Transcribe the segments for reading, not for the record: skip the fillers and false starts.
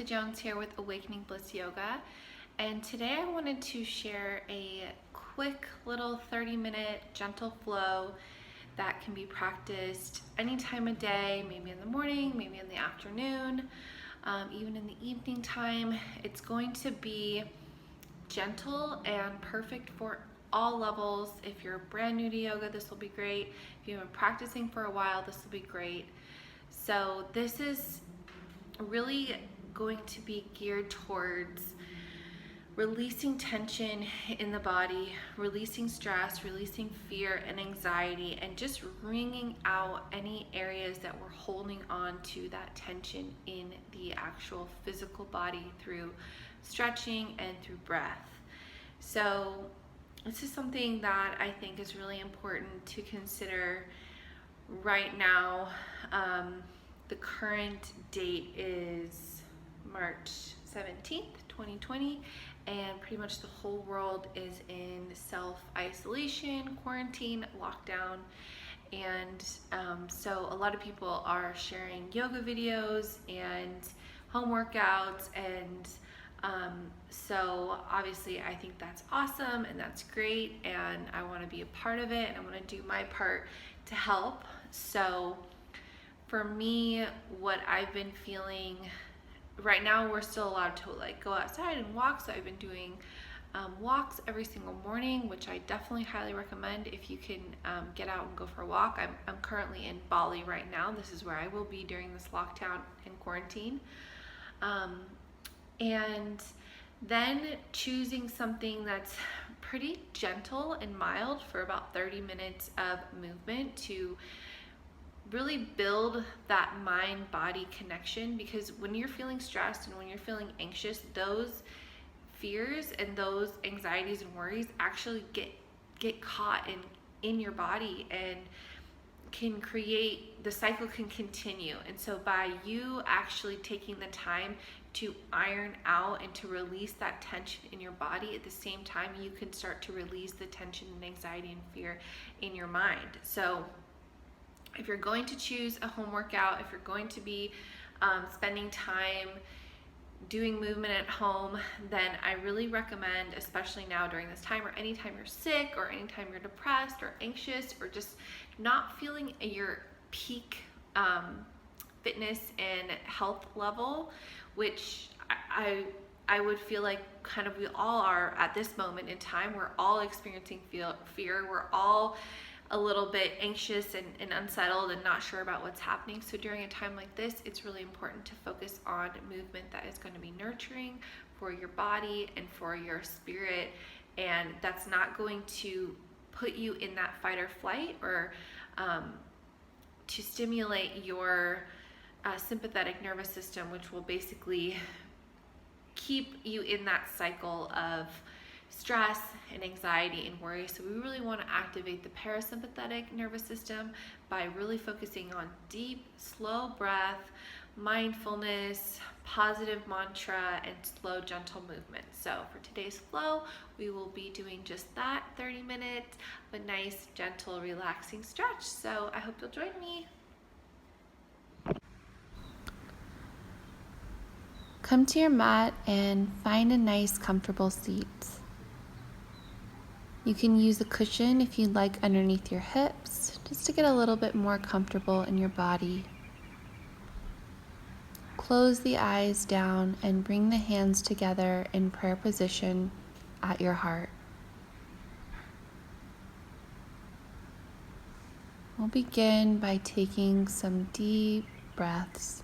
Jones here with Awakening Bliss Yoga, and today I wanted to share a quick little 30-minute gentle flow that can be practiced any time of day, maybe in the morning, maybe in the afternoon, even in the evening time. It's going to be gentle and perfect for all levels. If you're brand new to yoga, this will be great. If you've been practicing for a while, this will be great. So this is really going to be geared towards releasing tension in the body, releasing stress, releasing fear and anxiety, and just wringing out any areas that we're holding on to that tension in the actual physical body through stretching and through breath. So this is something that I think is really important to consider right now. The current date is March 17th, 2020, and pretty much the whole world is in self-isolation, quarantine, lockdown, and so a lot of people are sharing yoga videos and home workouts, and so obviously I think that's awesome and that's great, and I want to be a part of it, and I want to do my part to help. So for me, what I've been feeling right now, we're still allowed to go outside and walk, so I've been doing walks every single morning, which I definitely highly recommend if you can get out and go for a walk. I'm currently in Bali right now. This is where I will be during this lockdown and quarantine. And then choosing something that's pretty gentle and mild for about 30 minutes of movement to really build that mind-body connection, because when you're feeling stressed and when you're feeling anxious, those fears and those anxieties and worries actually get caught in your body and can create, the cycle can continue. And so by you actually taking the time to iron out and to release that tension in your body, at the same time you can start to release the tension and anxiety and fear in your mind. So if you're going to choose a home workout, if you're going to be spending time doing movement at home, then I really recommend, especially now during this time, or anytime you're sick, or anytime you're depressed or anxious, or just not feeling your peak fitness and health level, which I would feel like kind of we all are at this moment in time. We're all experiencing fear. We're all a little bit anxious and unsettled and not sure about what's happening. So during a time like this, it's really important to focus on movement that is going to be nurturing for your body and for your spirit, and that's not going to put you in that fight or flight, or to stimulate your sympathetic nervous system, which will basically keep you in that cycle of stress and anxiety and worry. So we really want to activate the parasympathetic nervous system by really focusing on deep, slow breath, mindfulness, positive mantra, and slow, gentle movement. So for today's flow, we will be doing just that, 30 minutes of a nice, gentle, relaxing stretch. So I hope you'll join me. Come to your mat and find a nice, comfortable seat. You can use a cushion if you'd like underneath your hips, just to get a little bit more comfortable in your body. Close the eyes down and bring the hands together in prayer position at your heart. We'll begin by taking some deep breaths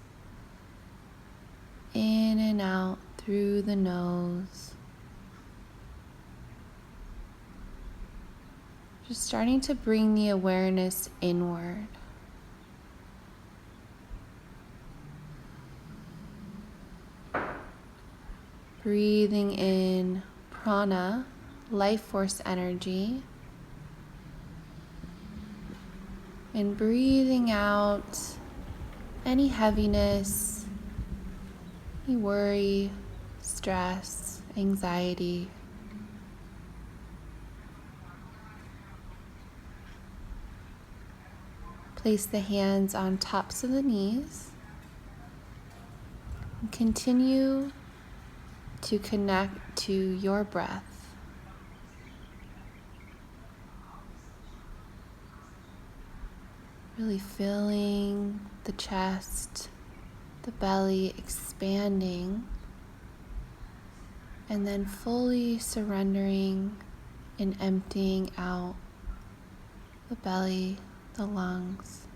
in and out through the nose. Just starting to bring the awareness inward. Breathing in prana, life force energy, and breathing out any heaviness, any worry, stress, anxiety. Place the hands on tops of the knees. And continue to connect to your breath. Really filling the chest, the belly expanding, and then fully surrendering and emptying out the belly, the lungs.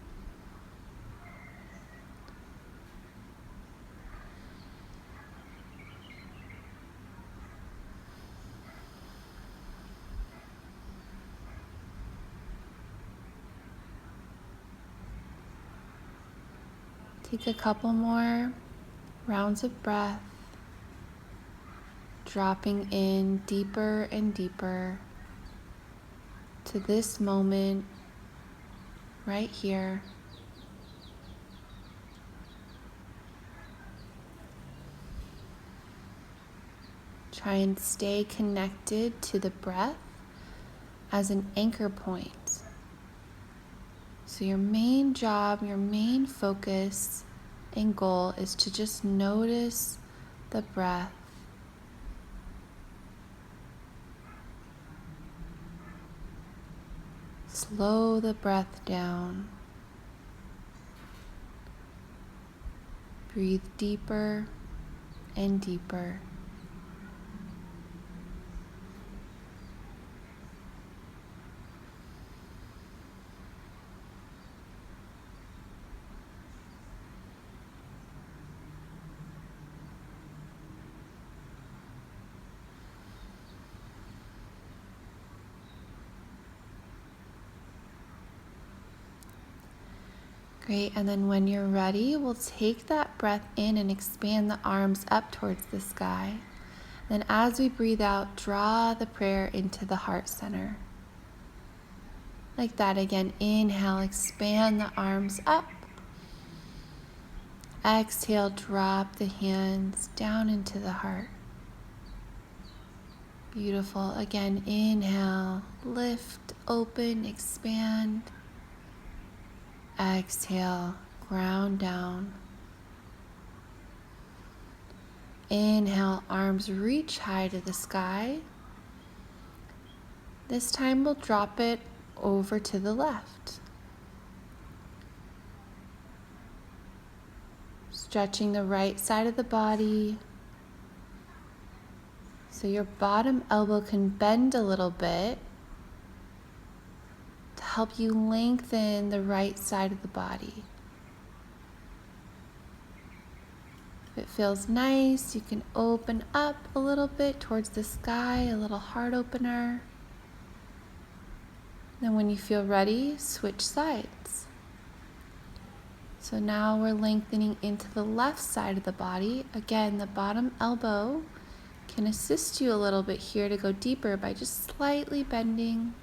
Take a couple more rounds of breath, dropping in deeper and deeper to this moment right here. Try and stay connected to the breath as an anchor point. So your main job, your main focus and goal is to just notice the breath. Slow the breath down. Breathe deeper and deeper. Great, and then when you're ready, we'll take that breath in and expand the arms up towards the sky. Then as we breathe out, draw the prayer into the heart center. Like that again, inhale, expand the arms up. Exhale, drop the hands down into the heart. Beautiful. Again, inhale, lift, open, expand. Exhale, ground down. Inhale, arms reach high to the sky. This time we'll drop it over to the left. Stretching the right side of the body so your bottom elbow can bend a little bit to help you lengthen the right side of the body. If it feels nice, you can open up a little bit towards the sky, a little heart opener. Then when you feel ready, switch sides. So now we're lengthening into the left side of the body. Again, the bottom elbow can assist you a little bit here to go deeper by just slightly bending.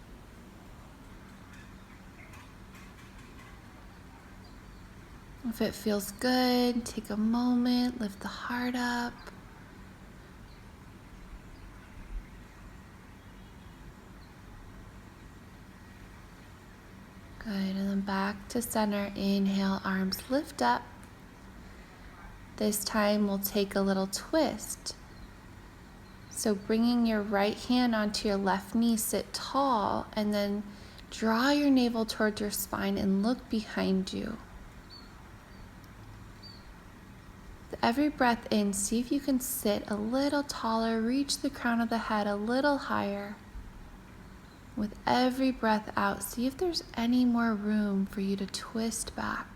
If it feels good, take a moment, lift the heart up. Good, and then back to center. Inhale, arms lift up. This time we'll take a little twist. So bringing your right hand onto your left knee, sit tall, and then draw your navel towards your spine and look behind you. With every breath in, see if you can sit a little taller, reach the crown of the head a little higher. With every breath out, see if there's any more room for you to twist back.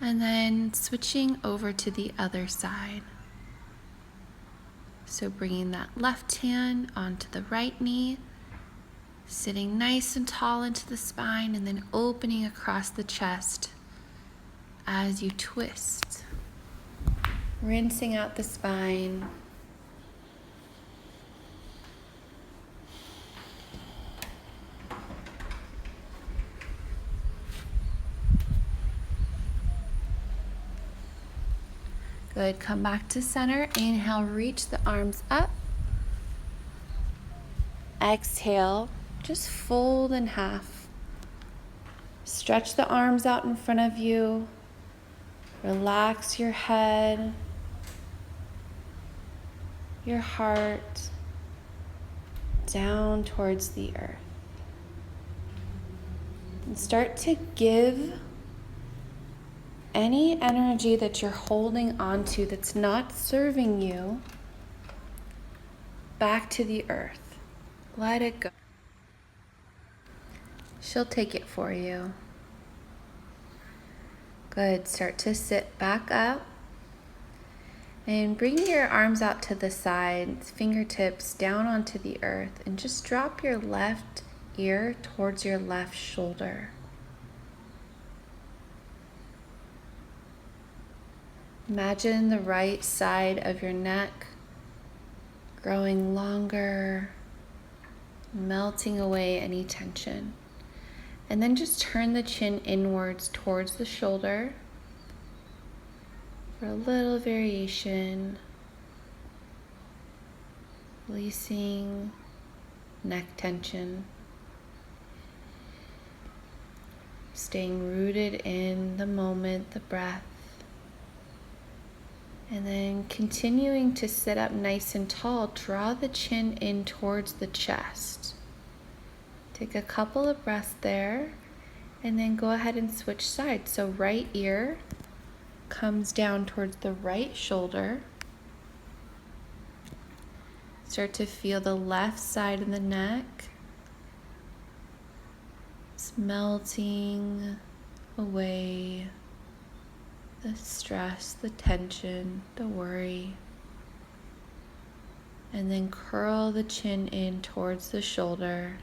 And then switching over to the other side. So bringing that left hand onto the right knee, sitting nice and tall into the spine, and then opening across the chest as you twist. Rinsing out the spine. Good, come back to center. Inhale, reach the arms up. Exhale, just fold in half. Stretch the arms out in front of you. Relax your head, your heart, down towards the earth. And start to give any energy that you're holding onto that's not serving you back to the earth. Let it go. She'll take it for you. Good. Start to sit back up and bring your arms out to the sides, fingertips down onto the earth, and just drop your left ear towards your left shoulder. Imagine the right side of your neck growing longer, melting away any tension. And then just turn the chin inwards towards the shoulder for a little variation, releasing neck tension, staying rooted in the moment, the breath, and then continuing to sit up nice and tall. Draw the chin in towards the chest. Take a couple of breaths there, and then go ahead and switch sides. So right ear comes down towards the right shoulder. Start to feel the left side of the neck. It's melting away the stress, the tension, the worry. And then curl the chin in towards the shoulder.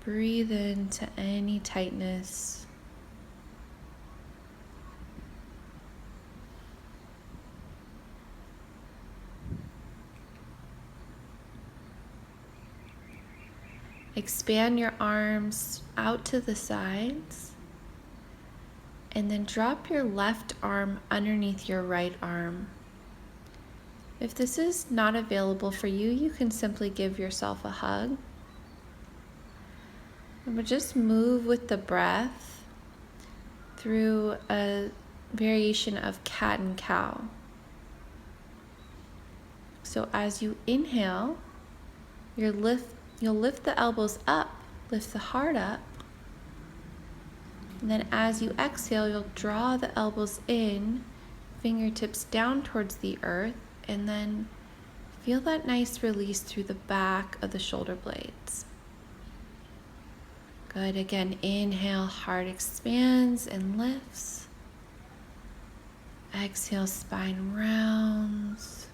Breathe into any tightness. Expand your arms out to the sides, and then drop your left arm underneath your right arm. If this is not available for you, you can simply give yourself a hug. But just move with the breath through a variation of cat and cow. So as you inhale, you'll lift the elbows up, lift the heart up. And then as you exhale, you'll draw the elbows in, fingertips down towards the earth, and then feel that nice release through the back of the shoulder blades. Good. Again, inhale, heart expands and lifts. Exhale, spine rounds.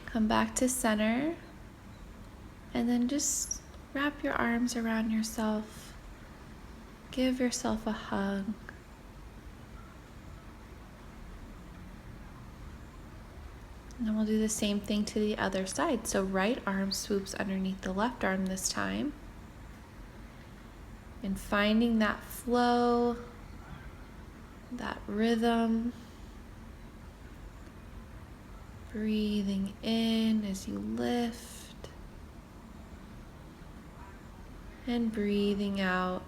Come back to center, and then just wrap your arms around yourself. Give yourself a hug. And then we'll do the same thing to the other side. So right arm swoops underneath the left arm this time. And finding that flow, that rhythm. Breathing in as you lift. And breathing out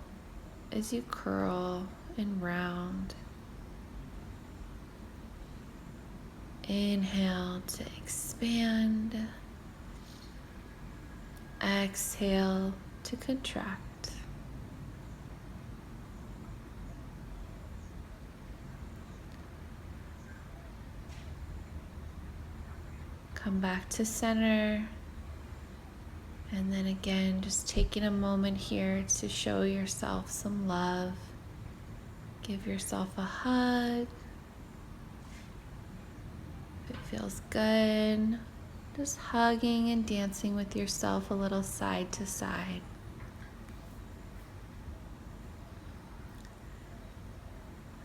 as you curl and round. Inhale to expand. Exhale to contract. Come back to center. And then again, just taking a moment here to show yourself some love. Give yourself a hug. Feels good. Just hugging and dancing with yourself a little side to side.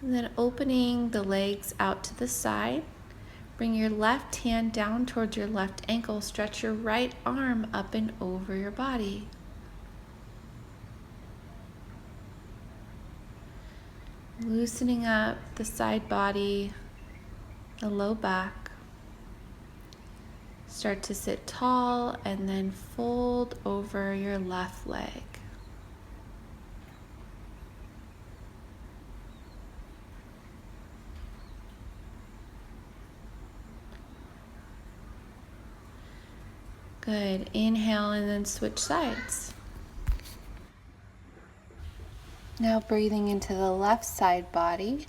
And then opening the legs out to the side. Bring your left hand down towards your left ankle. Stretch your right arm up and over your body. Loosening up the side body, the low back. Start to sit tall and then fold over your left leg. Good. Inhale and then switch sides. Now breathing into the left side body,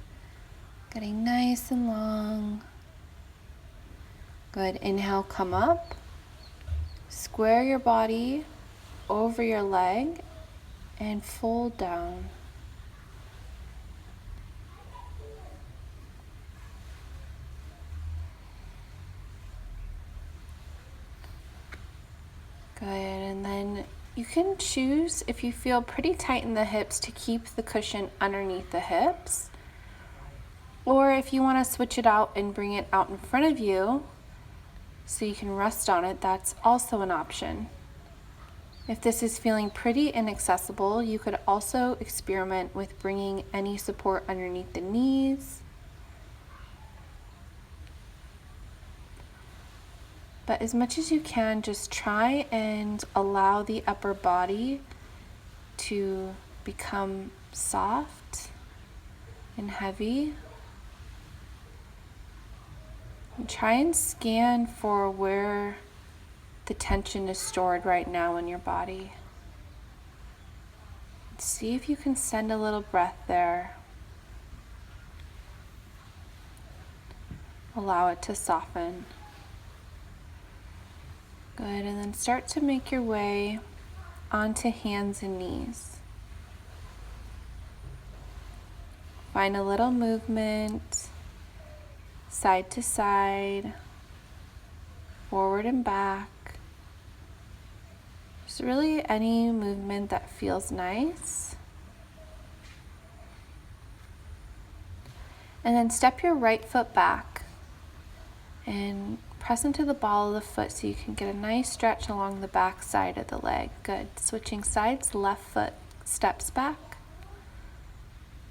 getting nice and long. Good. Inhale, come up. Square your body over your leg and fold down. Good, and then you can choose, if you feel pretty tight in the hips, to keep the cushion underneath the hips. Or if you want to switch it out and bring it out in front of you so you can rest on it, that's also an option. If this is feeling pretty inaccessible, you could also experiment with bringing any support underneath the knees. But as much as you can, just try and allow the upper body to become soft and heavy. And try and scan for where the tension is stored right now in your body. See if you can send a little breath there. Allow it to soften. Good, and then start to make your way onto hands and knees. Find a little movement, side to side, forward and back. Just really any movement that feels nice. And then step your right foot back and press into the ball of the foot so you can get a nice stretch along the back side of the leg. Good. Switching sides, left foot steps back.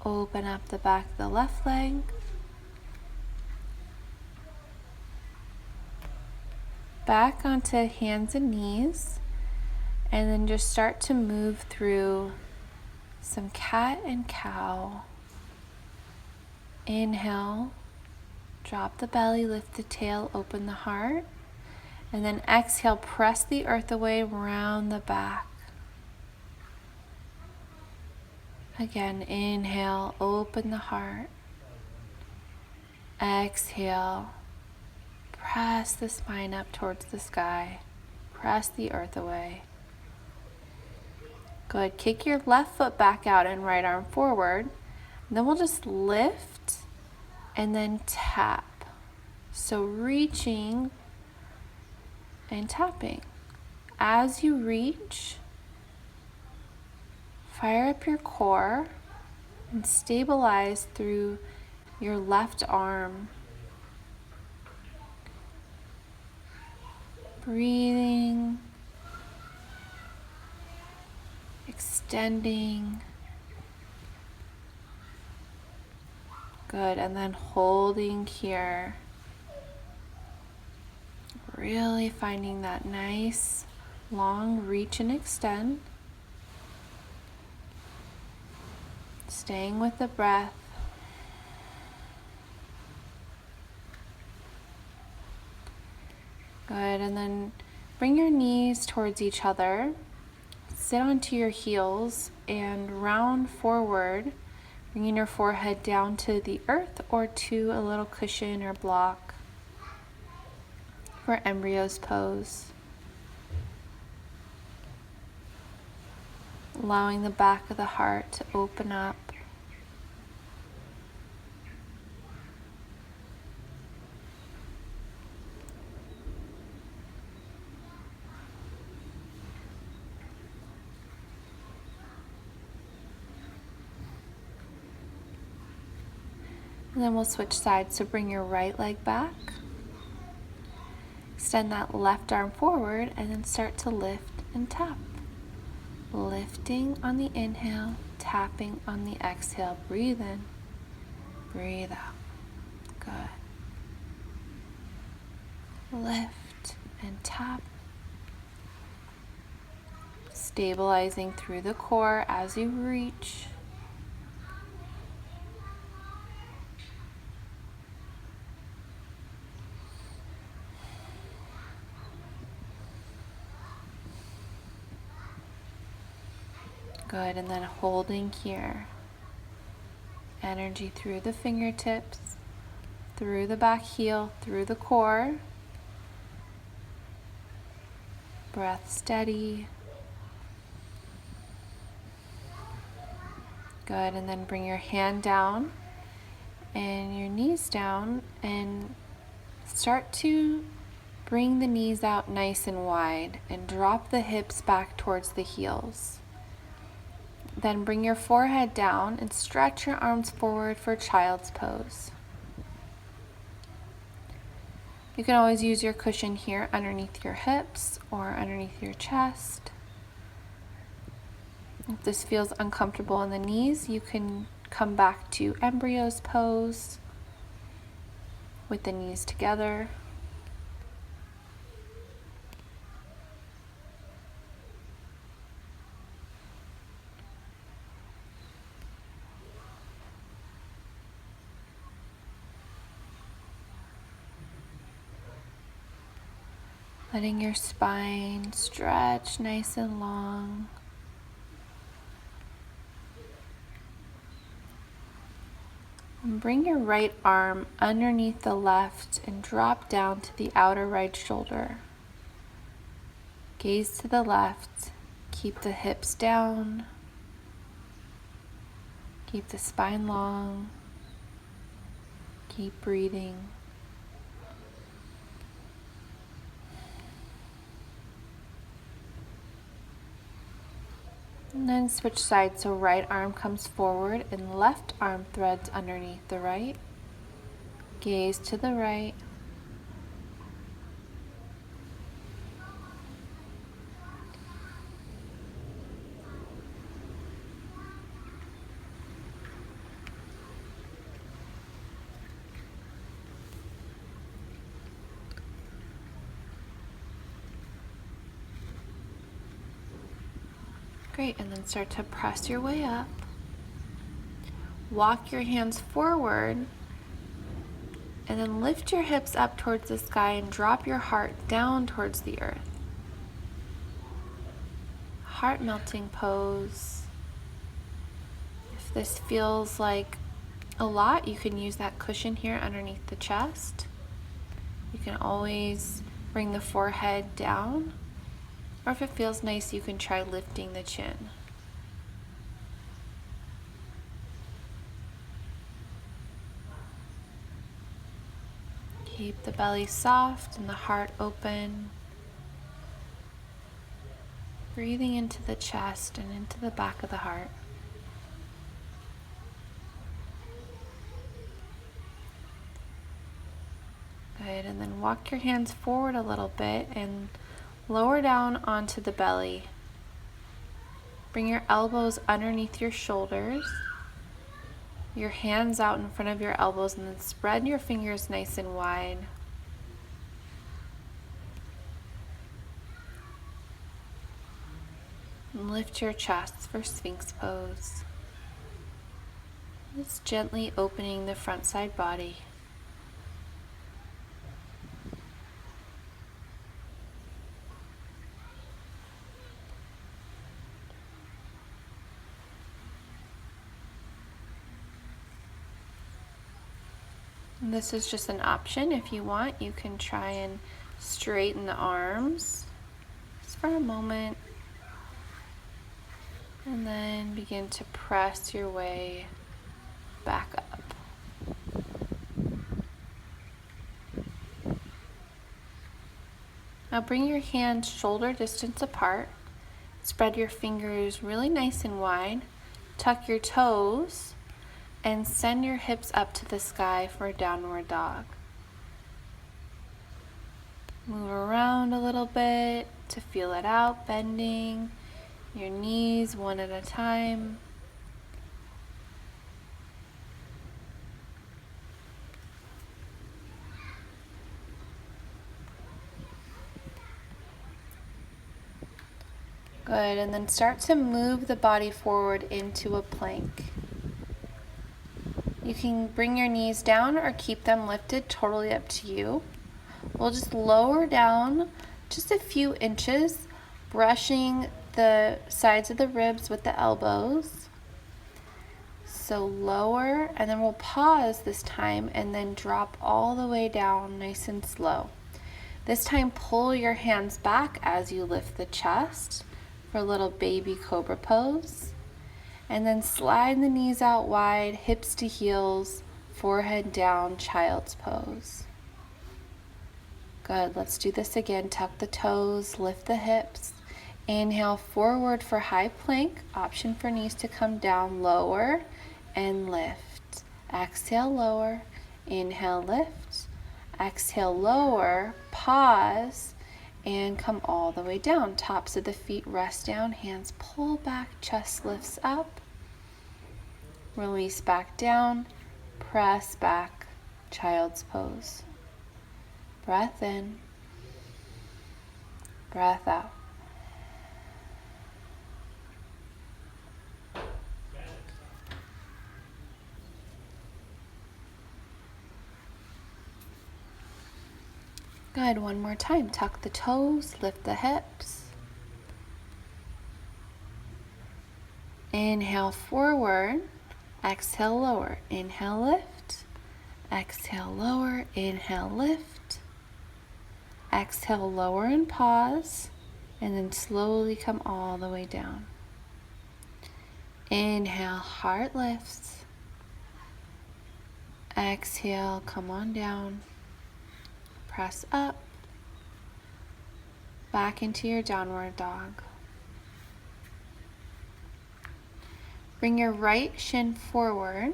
Open up the back of the left leg. Back onto hands and knees. And then just start to move through some cat and cow. Inhale. Drop the belly, lift the tail, open the heart. And then exhale, press the earth away around the back. Again, inhale, open the heart. Exhale, press the spine up towards the sky. Press the earth away. Good. Kick your left foot back out and right arm forward. And then we'll just lift and then tap. So reaching and tapping. As you reach, fire up your core and stabilize through your left arm. Breathing, extending. Good, and then holding here. Really finding that nice long reach and extend. Staying with the breath. Good, and then bring your knees towards each other. Sit onto your heels and round forward, bringing your forehead down to the earth or to a little cushion or block for embryo's pose. Allowing the back of the heart to open up. And then we'll switch sides, so bring your right leg back. Extend that left arm forward and then start to lift and tap. Lifting on the inhale, tapping on the exhale. Breathe in, breathe out. Good. Lift and tap. Stabilizing through the core as you reach. Good, and then holding here. Energy through the fingertips, through the back heel, through the core. Breath steady. Good, and then bring your hand down and your knees down and start to bring the knees out nice and wide and drop the hips back towards the heels. Then bring your forehead down and stretch your arms forward for child's pose. You can always use your cushion here underneath your hips or underneath your chest. If this feels uncomfortable in the knees, you can come back to embryo's pose with the knees together. Letting your spine stretch nice and long. And bring your right arm underneath the left and drop down to the outer right shoulder. Gaze to the left. Keep the hips down. Keep the spine long. Keep breathing. And then switch sides, so right arm comes forward and left arm threads underneath the right. Gaze to the right. Great, and then start to press your way up. Walk your hands forward, and then lift your hips up towards the sky and drop your heart down towards the earth. Heart melting pose. If this feels like a lot, you can use that cushion here underneath the chest. You can always bring the forehead down. Or if it feels nice, you can try lifting the chin. Keep the belly soft and the heart open. Breathing into the chest and into the back of the heart. Good, and then walk your hands forward a little bit and lower down onto the belly. Bring your elbows underneath your shoulders. Your hands out in front of your elbows, and then spread your fingers nice and wide. And lift your chest for Sphinx pose. Just gently opening the front side body. And this is just an option. If you want, you can try and straighten the arms just for a moment. And then begin to press your way back up. Now bring your hands shoulder distance apart. Spread your fingers really nice and wide. Tuck your toes and send your hips up to the sky for a downward dog. Move around a little bit to feel it out, bending your knees one at a time. Good, and then start to move the body forward into a plank. You can bring your knees down or keep them lifted, totally up to you. We'll just lower down just a few inches, brushing the sides of the ribs with the elbows. So lower, and then we'll pause this time and then drop all the way down nice and slow. This time pull your hands back as you lift the chest for a little baby cobra pose. And then slide the knees out wide, hips to heels, forehead down, child's pose. Good, let's do this again. Tuck the toes, lift the hips. Inhale forward for high plank, option for knees to come down, lower and lift. Exhale, lower, inhale, lift. Exhale, lower, pause, and come all the way down. Tops of the feet rest down, hands pull back, chest lifts up. Release back down, press back, child's pose. Breath in, breath out. Good, one more time. Tuck the toes, lift the hips. Inhale forward, exhale lower. Inhale, lift. Exhale, lower. Inhale, lift. Exhale, lower and pause. And then slowly come all the way down. Inhale, heart lifts. Exhale, come on down. Press up, back into your downward dog. Bring your right shin forward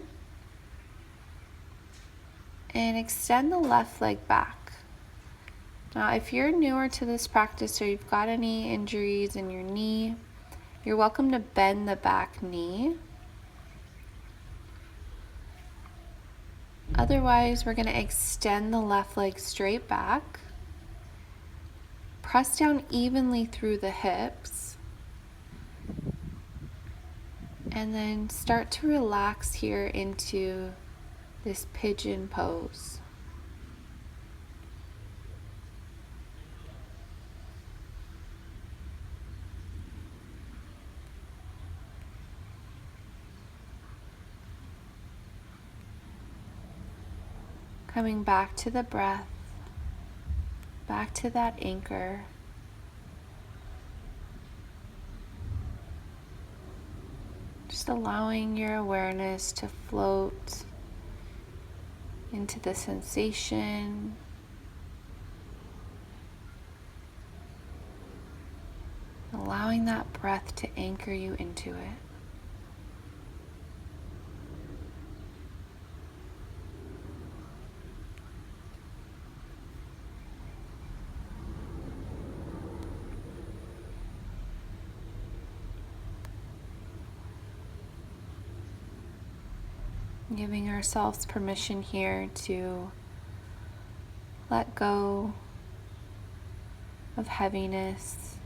and extend the left leg back. Now, if you're newer to this practice or you've got any injuries in your knee, you're welcome to bend the back knee. Otherwise, we're going to extend the left leg straight back. Press down evenly through the hips. And then start to relax here into this pigeon pose. Coming back to the breath, back to that anchor. Just allowing your awareness to float into the sensation. Allowing that breath to anchor you into it. Giving ourselves permission here to let go of heaviness,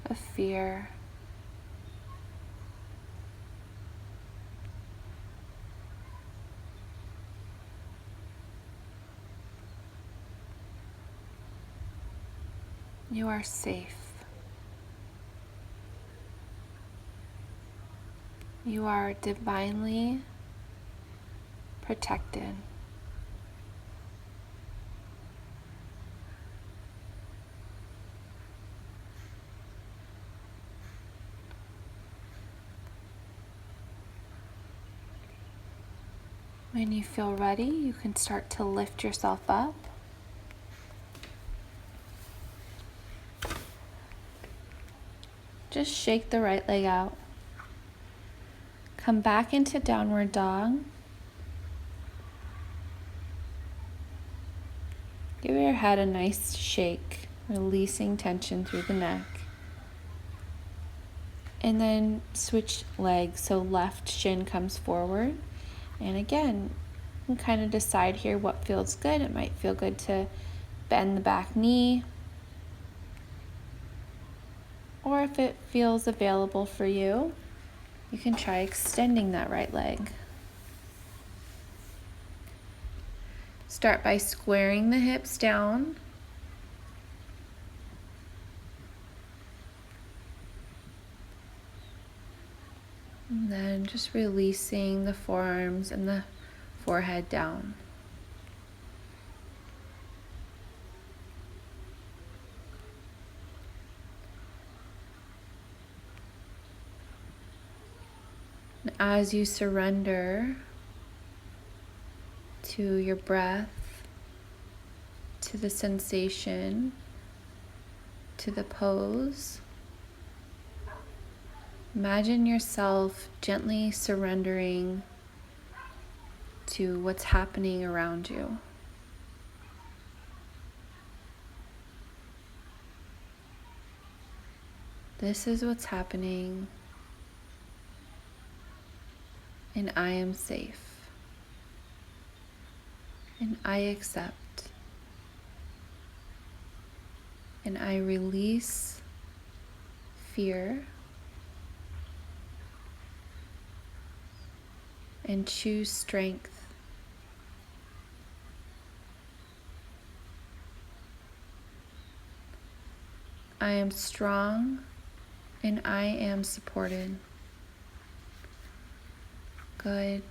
of fear. You are safe. You are divinely protected. When you feel ready, you can start to lift yourself up. Just shake the right leg out. Come back into downward dog. Give your head a nice shake, releasing tension through the neck. And then switch legs, so left shin comes forward. And again, you can kind of decide here what feels good. It might feel good to bend the back knee, or if it feels available for you, you can try extending that right leg. Start by squaring the hips down. And then just releasing the forearms and the forehead down. And as you surrender to your breath, to the sensation, to the pose, imagine yourself gently surrendering to what's happening around you. This is what's happening, and I am safe, and I accept, and I release fear and choose strength. I am strong and I am supported. Good.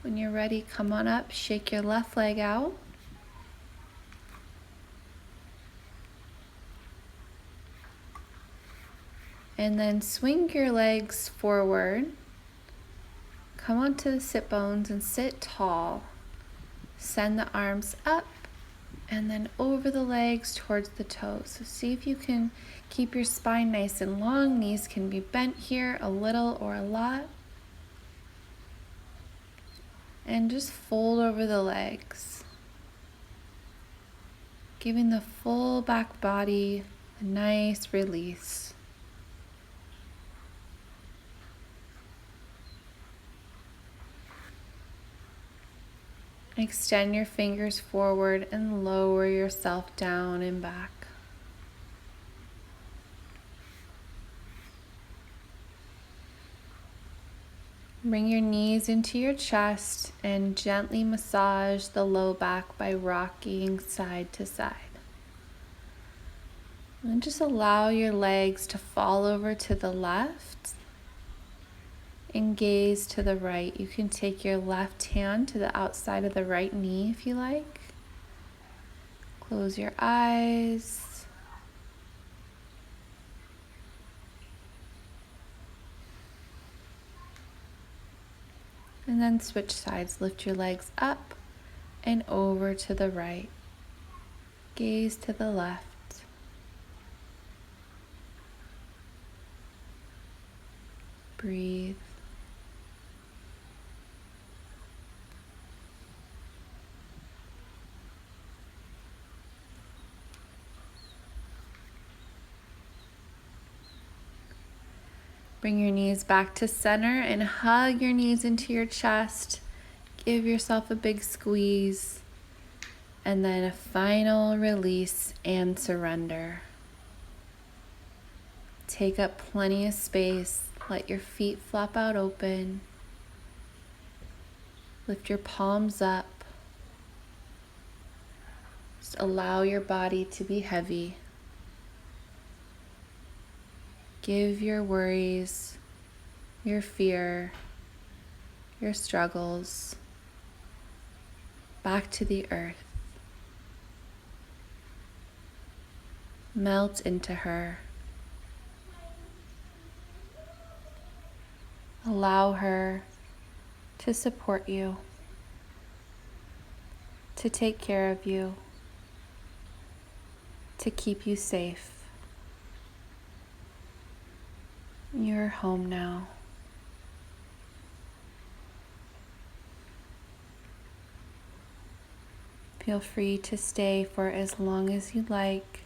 When you're ready, come on up, shake your left leg out. And then swing your legs forward. Come onto the sit bones and sit tall. Send the arms up and then over the legs towards the toes. So see if you can keep your spine nice and long. Knees can be bent here a little or a lot. And just fold over the legs, giving the full back body a nice release. Extend your fingers forward and lower yourself down and back. Bring your knees into your chest and gently massage the low back by rocking side to side. And just allow your legs to fall over to the left and gaze to the right. You can take your left hand to the outside of the right knee if you like. Close your eyes. And then switch sides. Lift your legs up and over to the right. Gaze to the left. Breathe. Bring your knees back to center and hug your knees into your chest. Give yourself a big squeeze. And then a final release and surrender. Take up plenty of space. Let your feet flop out open. Lift your palms up. Just allow your body to be heavy. Give your worries, your fear, your struggles back to the earth. Melt into her. Allow her to support you, to take care of you, to keep you safe. You're home now. Feel free to stay for as long as you like.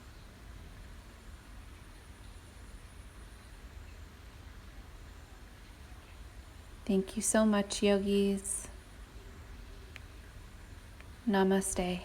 Thank you so much, yogis. Namaste.